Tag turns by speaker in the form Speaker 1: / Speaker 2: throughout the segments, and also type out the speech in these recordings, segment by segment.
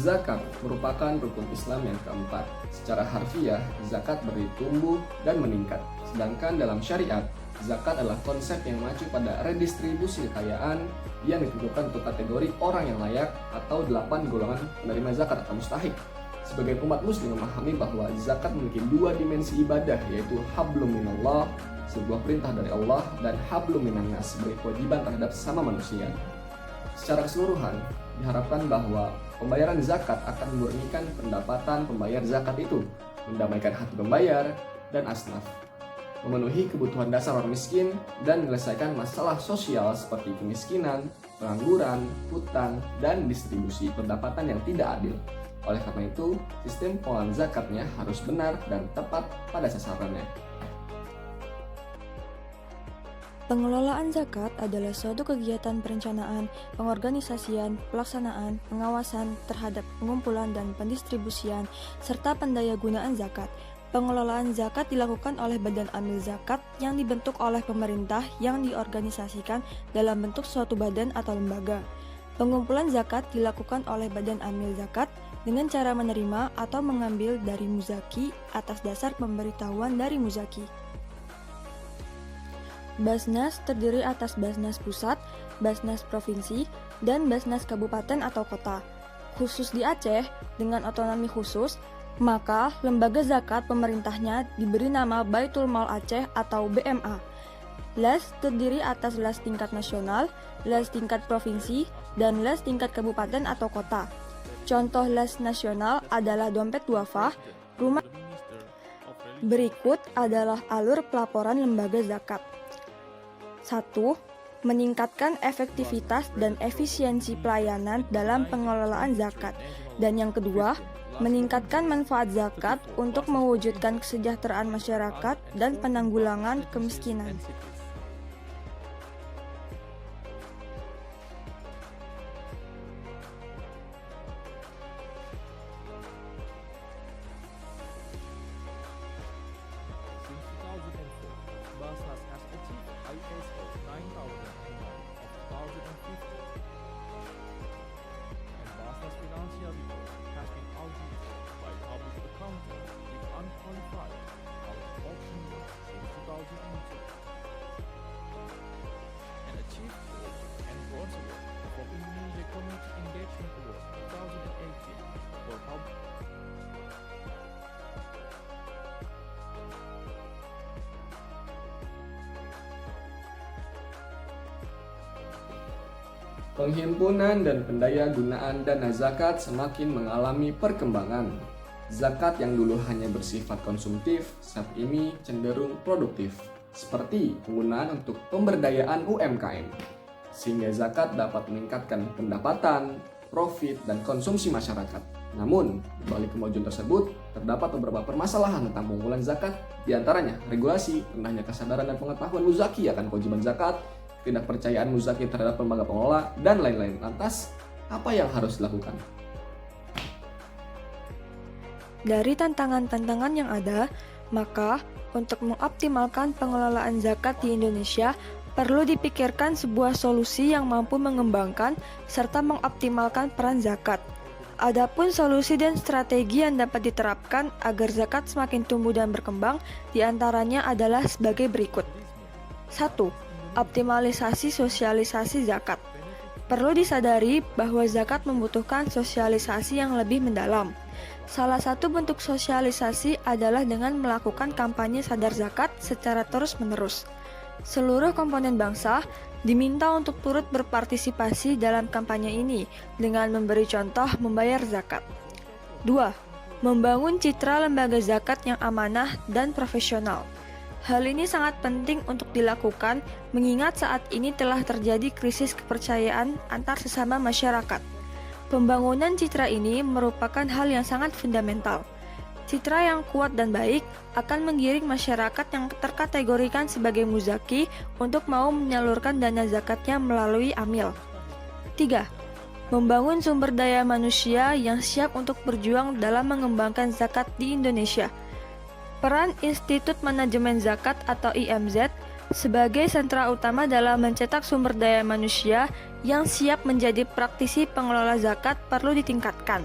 Speaker 1: Zakat merupakan rukun Islam yang keempat. Secara harfiah, zakat berarti tumbuh dan meningkat. Sedangkan dalam syariat, zakat adalah konsep yang mengacu pada redistribusi kekayaan yang ditentukan untuk kategori orang yang layak atau 8 golongan penerima zakat atau mustahik. Sebagai umat muslim memahami bahwa zakat memiliki dua dimensi ibadah, yaitu hablum minallah, sebuah perintah dari Allah, dan hablum minannas, sebagai kewajiban terhadap sesama manusia. Secara keseluruhan, diharapkan bahwa pembayaran zakat akan memurnikan pendapatan pembayar zakat itu, mendamaikan hati pembayar dan asnaf, memenuhi kebutuhan dasar orang miskin, dan menyelesaikan masalah sosial seperti kemiskinan, pengangguran, hutang, dan distribusi pendapatan yang tidak adil. Oleh karena itu, sistem pengelolaan zakatnya harus benar dan tepat pada sasarannya.
Speaker 2: Pengelolaan zakat adalah suatu kegiatan perencanaan, pengorganisasian, pelaksanaan, pengawasan terhadap pengumpulan dan pendistribusian, serta pendayagunaan zakat. Pengelolaan zakat dilakukan oleh Badan Amil Zakat yang dibentuk oleh pemerintah yang diorganisasikan dalam bentuk suatu badan atau lembaga. Pengumpulan zakat dilakukan oleh Badan Amil Zakat dengan cara menerima atau mengambil dari muzaki atas dasar pemberitahuan dari muzaki. Basnas terdiri atas Basnas Pusat, Basnas Provinsi, dan Basnas Kabupaten atau Kota. Khusus di Aceh, dengan otonomi khusus, maka lembaga zakat pemerintahnya diberi nama Baitul Mal Aceh atau BMA. LAS terdiri atas LAS tingkat nasional, LAS tingkat provinsi, dan LAS tingkat kabupaten atau kota. Contoh LAS nasional adalah dompet duafah, rumah. Berikut adalah alur pelaporan lembaga zakat. 1. Meningkatkan efektivitas dan efisiensi pelayanan dalam pengelolaan zakat. Dan yang kedua, meningkatkan manfaat zakat untuk mewujudkan kesejahteraan masyarakat dan penanggulangan kemiskinan.
Speaker 3: Basnas has achieved ISO 9001 of 2050, and Basnas financial report has been audited by public accountant with unqualified audit option since 2002, and achieved gold and bronze award for Indonesia Community Engagement Award 2018 for public.
Speaker 1: Penghimpunan dan pendayagunaan dana zakat semakin mengalami perkembangan. Zakat yang dulu hanya bersifat konsumtif, saat ini cenderung produktif, seperti penggunaan untuk pemberdayaan UMKM, sehingga zakat dapat meningkatkan pendapatan, profit, dan konsumsi masyarakat. Namun, di balik kemajuan tersebut, terdapat beberapa permasalahan tentang pengumpulan zakat, diantaranya regulasi, rendahnya kesadaran dan pengetahuan muzaki akan kewajiban zakat, ketidakpercayaan muzaki terhadap lembaga pengelola, dan lain-lain. Lantas, apa yang harus dilakukan?
Speaker 2: Dari tantangan-tantangan yang ada, maka untuk mengoptimalkan pengelolaan zakat di Indonesia, perlu dipikirkan sebuah solusi yang mampu mengembangkan serta mengoptimalkan peran zakat. Adapun solusi dan strategi yang dapat diterapkan agar zakat semakin tumbuh dan berkembang, diantaranya adalah sebagai berikut. 1. Optimalisasi sosialisasi zakat. Perlu disadari bahwa zakat membutuhkan sosialisasi yang lebih mendalam. Salah satu bentuk sosialisasi adalah dengan melakukan kampanye sadar zakat secara terus-menerus. Seluruh komponen bangsa diminta untuk turut berpartisipasi dalam kampanye ini dengan memberi contoh membayar zakat. 2. Membangun citra lembaga zakat yang amanah dan profesional. Hal ini sangat penting untuk dilakukan mengingat saat ini telah terjadi krisis kepercayaan antar sesama masyarakat. Pembangunan citra ini merupakan hal yang sangat fundamental. Citra yang kuat dan baik akan menggiring masyarakat yang terkategorikan sebagai muzaki untuk mau menyalurkan dana zakatnya melalui amil. 3. Membangun sumber daya manusia yang siap untuk berjuang dalam mengembangkan zakat di Indonesia. Peran Institut Manajemen Zakat atau IMZ sebagai sentra utama dalam mencetak sumber daya manusia yang siap menjadi praktisi pengelola zakat perlu ditingkatkan.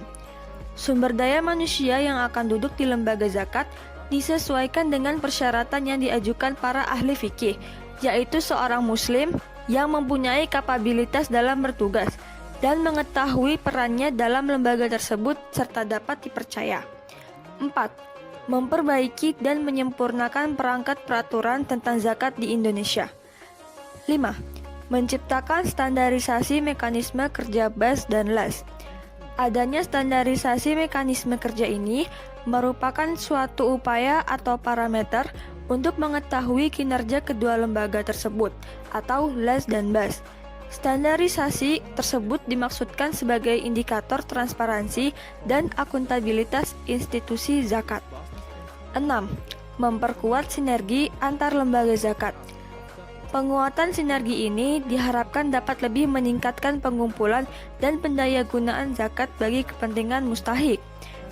Speaker 2: Sumber daya manusia yang akan duduk di lembaga zakat disesuaikan dengan persyaratan yang diajukan para ahli fikih, yaitu seorang muslim yang mempunyai kapabilitas dalam bertugas dan mengetahui perannya dalam lembaga tersebut serta dapat dipercaya. 4. Memperbaiki dan menyempurnakan perangkat peraturan tentang zakat di Indonesia. 5. Menciptakan standarisasi mekanisme kerja BAS dan LAS. Adanya standarisasi mekanisme kerja ini merupakan suatu upaya atau parameter untuk mengetahui kinerja kedua lembaga tersebut, atau LAS dan BAS. Standarisasi tersebut dimaksudkan sebagai indikator transparansi dan akuntabilitas institusi zakat. 6. Memperkuat sinergi antar lembaga zakat. Penguatan sinergi ini diharapkan dapat lebih meningkatkan pengumpulan dan pendayagunaan zakat bagi kepentingan mustahik.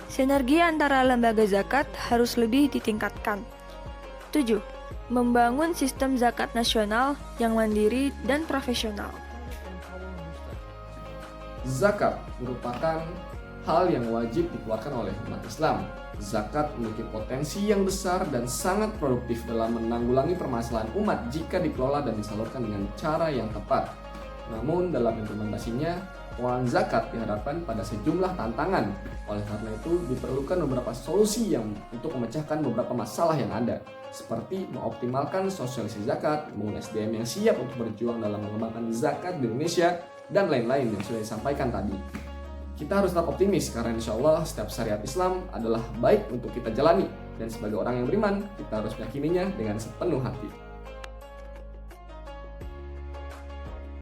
Speaker 2: Sinergi antara lembaga zakat harus lebih ditingkatkan. 7. Membangun sistem zakat nasional yang mandiri dan profesional.
Speaker 1: Zakat merupakan hal yang wajib dikeluarkan oleh umat Islam. Zakat memiliki potensi yang besar dan sangat produktif dalam menanggulangi permasalahan umat jika dikelola dan disalurkan dengan cara yang tepat. Namun dalam implementasinya, pengelolaan zakat dihadapkan pada sejumlah tantangan. Oleh karena itu, diperlukan beberapa solusi yang untuk memecahkan beberapa masalah yang ada, seperti mengoptimalkan sosialisasi zakat, membangun SDM yang siap untuk berjuang dalam mengembangkan zakat di Indonesia, dan lain-lain yang sudah disampaikan tadi. Kita harus tetap optimis karena insya Allah setiap syariat Islam adalah baik untuk kita jalani, dan sebagai orang yang beriman, kita harus meyakininya dengan sepenuh hati.